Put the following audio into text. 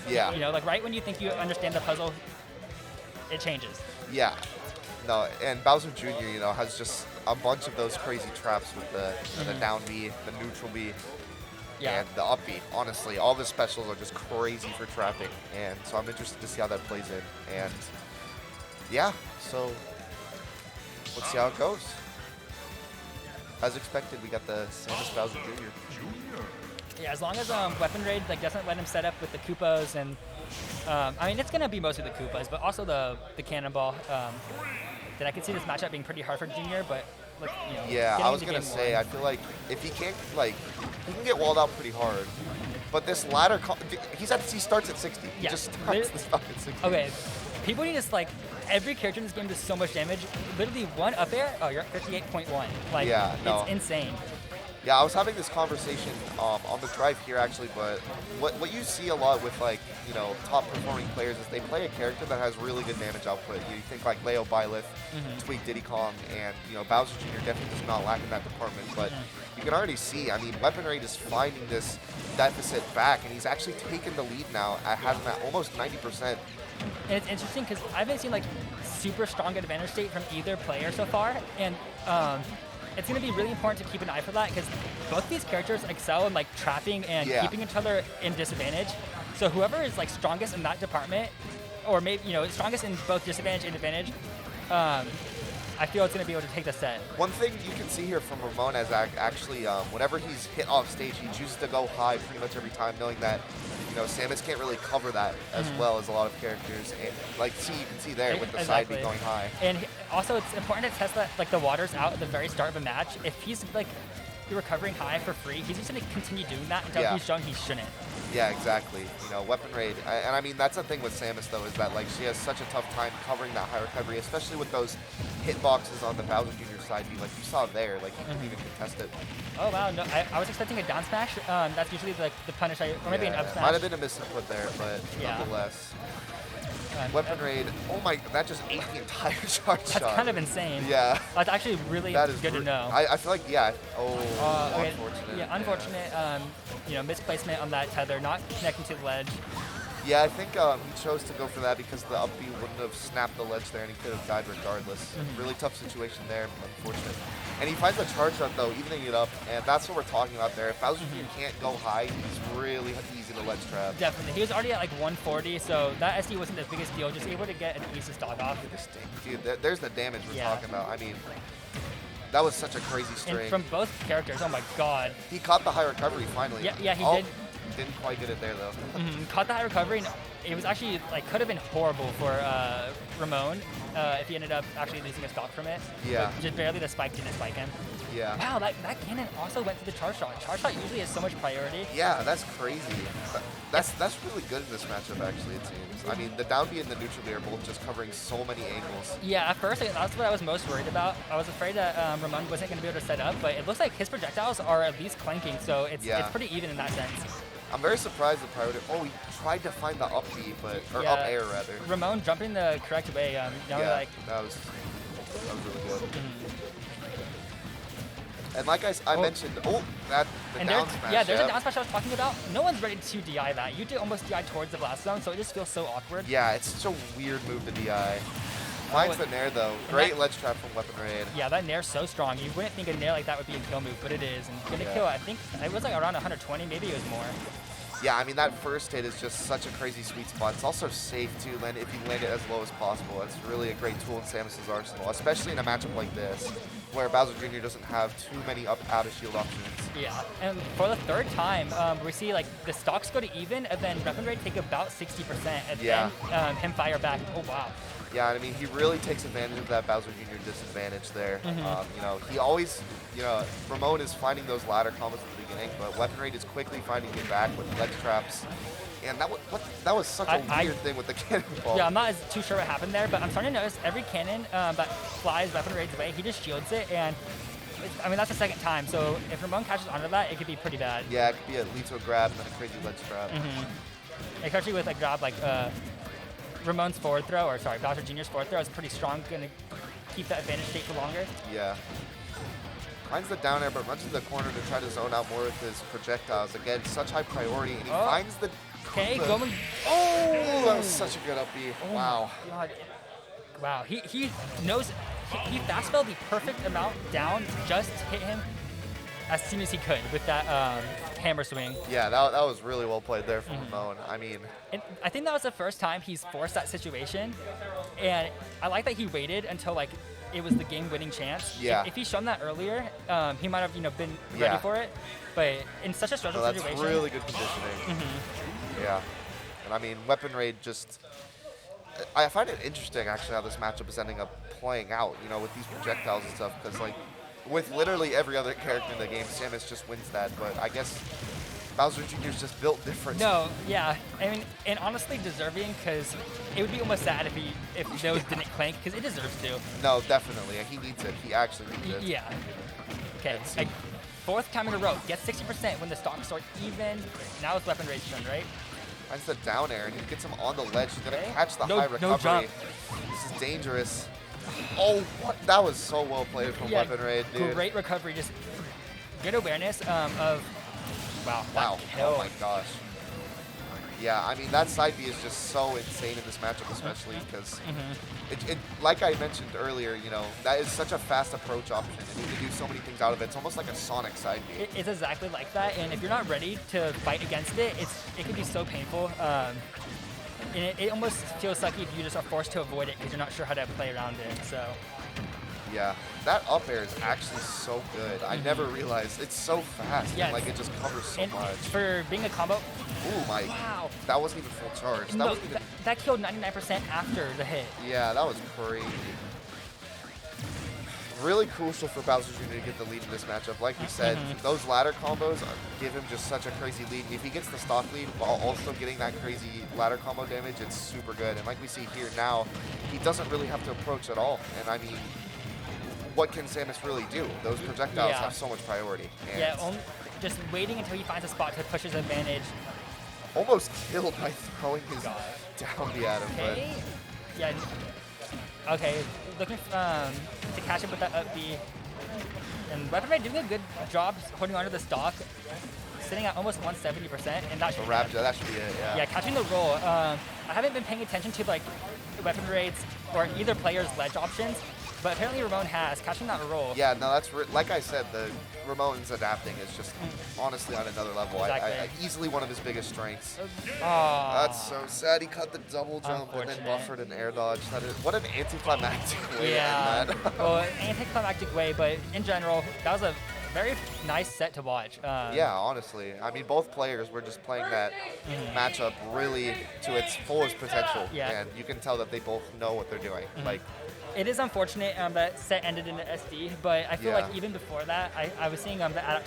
Yeah. You know, like right when you think you understand the puzzle, it changes. Yeah. No, and Bowser Jr., you know, has just a bunch of those crazy traps with the, the down B, the neutral B, and the up B. Honestly, all the specials are just crazy for trapping, and so I'm interested to see how that plays in. And yeah, so let's see how it goes. As expected, we got the Samus Bowser Jr. Yeah, as long as WeaponRaid like doesn't let him set up with the Koopas and I mean it's gonna be mostly the Koopas, but also the Cannonball. That I could see this matchup being pretty hard for Junior, but like, you know. Yeah, I was gonna say I feel like if he can't he can get walled out pretty hard, but this ladder he starts at 60. He just starts this stuff at 60. Okay, people need to every character in this game does so much damage. Literally one up air, oh you're at 58.1. Like it's insane. Yeah, I was having this conversation on the drive here actually, but what you see a lot with you know, top performing players is they play a character that has really good damage output. You think like Leo Byleth, Tweak Diddy Kong, and you know Bowser Jr. definitely does not lack in that department. But you can already see, I mean, WeaponRaid is finding this deficit back, and he's actually taken the lead now at having that almost 90%. And it's interesting because I haven't seen like super strong advantage state from either player so far, and it's going to be really important to keep an eye for that because both these characters excel in like trapping and keeping each other in disadvantage. So whoever is like strongest in that department, or maybe you know strongest in both disadvantage and advantage, I feel it's going to be able to take the set. One thing you can see here from Ramon is actually whenever he's hit off stage, he chooses to go high pretty much every time, knowing that you know Samus can't really cover that as well as a lot of characters. And like you can see there with the side B going high. And also it's important to test that like the water's out at the very start of a match. If he's like recovering high for free, he's just going to continue doing that until he's shown he shouldn't. Yeah, exactly. You know, WeaponRaid, and I mean that's the thing with Samus though is that like she has such a tough time covering that high recovery, especially with those hitboxes on the Bowser Jr. side B, like you saw there, like he couldn't even contest it. Oh wow, no, I was expecting a down smash. That's usually like the punish, or maybe an up smash. Might have been a misinput there, but nonetheless. WeaponRaid, oh my, that just ate the entire charge shot. That's kind of insane. Yeah. That's actually really good to know. I feel like, okay. Unfortunate. Yeah, unfortunate, you know, misplacement on that tether, not connecting to the ledge. Yeah, I think he chose to go for that because the up B wouldn't have snapped the ledge there and he could have died regardless. Really tough situation there, unfortunate. And he finds the charge shot though, evening it up, and that's what we're talking about there. If Bowser Jr. can't go high, he's really easy to ledge trap. Definitely. He was already at like 140, so that SD wasn't the biggest deal, just able to get an easy stock off. Dude, there's the damage we're talking about. I mean, that was such a crazy string. And from both characters, oh my god. He caught the high recovery finally. Yeah, he did. Didn't quite get it there though. Caught the high recovery, and it was actually like could have been horrible for Ramon if he ended up actually losing a stock from it. Yeah. But just barely the spike didn't spike him. Yeah. Wow, that cannon also went to the charge shot. Charge shot usually has so much priority. Yeah, that's crazy. That's really good in this matchup actually, it seems. I mean, the down B and the neutral B are both just covering so many angles. Yeah, at first that's what I was most worried about. I was afraid that Ramon wasn't going to be able to set up, but it looks like his projectiles are at least clanking, so it's pretty even in that sense. I'm very surprised the priority. Oh, he tried to find the up B, or up air rather. Ramon jumping the correct way. Like that was really good. And like I mentioned, the down smash. Yeah, there's a down smash I was talking about. No one's ready to DI that. You did almost DI towards the blast zone, so it just feels so awkward. Yeah, it's such a weird move to DI. Finds the nair though. Great ledge trap from WeaponRaid. Yeah, that nair's so strong. You wouldn't think a nair like that would be a kill move, but it is. And gonna kill, I think, it was like around 120, maybe it was more. Yeah, I mean, that first hit is just such a crazy sweet spot. It's also safe, too, if you land it as low as possible. It's really a great tool in Samus' arsenal, especially in a matchup like this, where Bowser Jr. doesn't have too many out-of-shield options. Yeah, and for the third time, we see, like, the stocks go to even, and then WeaponRaid take about 60%, and then him fire back. Oh, wow. Yeah, I mean, he really takes advantage of that Bowser Jr. disadvantage there. You know, he always, you know, Ramon is finding those ladder combos at the beginning, but WeaponRaid is quickly finding it back with ledge traps. And that was such a weird thing with the cannonball. Yeah, I'm not too sure what happened there, but I'm starting to notice every cannon that flies WeaponRaid's way, he just shields it, and I mean, that's the second time, so if Ramon catches onto that, it could be pretty bad. Yeah, it could be a lead to a grab and then a crazy ledge trap. Especially with a grab like Ramon's forward throw, or sorry, Bowser Jr.'s forward throw is pretty strong, going to keep that advantage state for longer. Yeah. Finds the down air, but runs to the corner to try to zone out more with his projectiles. Again, such high priority, and he finds the Okay, the- going. Oh, that was such a good up B. Oh Wow. my God. Wow. He knows. He fast fell the perfect amount down just to hit him as soon as he could with that hammer swing. Yeah, that was really well played there from Ramon. I mean, And I think that was the first time he's forced that situation, and I like that he waited until like it was the game-winning chance. Yeah. If he'd shown that earlier, he might have been ready Yeah. for it. But in such a stressful that's situation, really good conditioning. Yeah. And I mean, WeaponRaid just... I find it interesting, actually, how this matchup is ending up playing out, with these projectiles and stuff, because, like, with literally every other character in the game, Samus just wins that, but I guess Bowser Jr. is just built different. No, yeah, I mean, and honestly deserving, because it would be almost sad if those didn't clank, because it deserves to. No, definitely. He needs it. He actually needs it. Yeah. Okay, like, fourth time in a row, gets 60% when the stocks are even. Now it's WeaponRaid's turn, right? Finds the down air, and he gets him on the ledge. He's going to Okay. catch the No- high no recovery. jump. This is dangerous. Oh, what? That was so well played from WeaponRaid, dude. Great recovery, just good awareness of, wow, that Wow. kill. Oh, my gosh. Yeah, I mean, that side B is just so insane in this matchup, especially because, like I mentioned earlier, that is such a fast approach option, and you can do so many things out of it. It's almost like a Sonic side B. It's exactly like that, and if you're not ready to fight against it, it can be so painful. And it almost feels sucky if you just are forced to avoid it because you're not sure how to play around it. So Yeah, that up air is actually so good. I never realized it's so fast. Yeah, and, like, it just covers so and much. for being a combo, Ooh, my. wow. That wasn't even full charge. That No, wasn't even. that killed 99% after the hit. Yeah, that was crazy. Really crucial for Bowser Jr. to get the lead in this matchup. Like we said, those ladder combos give him just such a crazy lead. If he gets the stock lead while also getting that crazy ladder combo damage, it's super good. And like we see here now, he doesn't really have to approach at all. And I mean, what can Samus really do? Those projectiles Yeah. have so much priority. And Yeah, just waiting until he finds a spot to push his advantage. almost killed by throwing his God. down B at him. Okay. Yeah. Okay. Looking to catch him with that up B. And WeaponRaid doing a good job holding onto the stock, sitting at almost 170%, and that should But that should be it, yeah. yeah, catching the roll. I haven't been paying attention to like WeaponRaid's or either player's ledge options, but apparently Ramon has catching that roll. Yeah, no, that's like I said, the Ramon's adapting is just honestly on another level. Exactly. Easily one of his biggest strengths. Aw. That's so sad. He cut the double jump and then Unfortunate. buffered an air dodge. What an anticlimactic way Yeah. to end that. Well, anticlimactic way, but in general, that was a very nice set to watch. Yeah, honestly. I mean, both players were just playing that matchup really to its fullest potential. Yeah. And you can tell that they both know what they're doing. Like, It is unfortunate that set ended in an SD, but I feel Yeah. like even before that, I was seeing the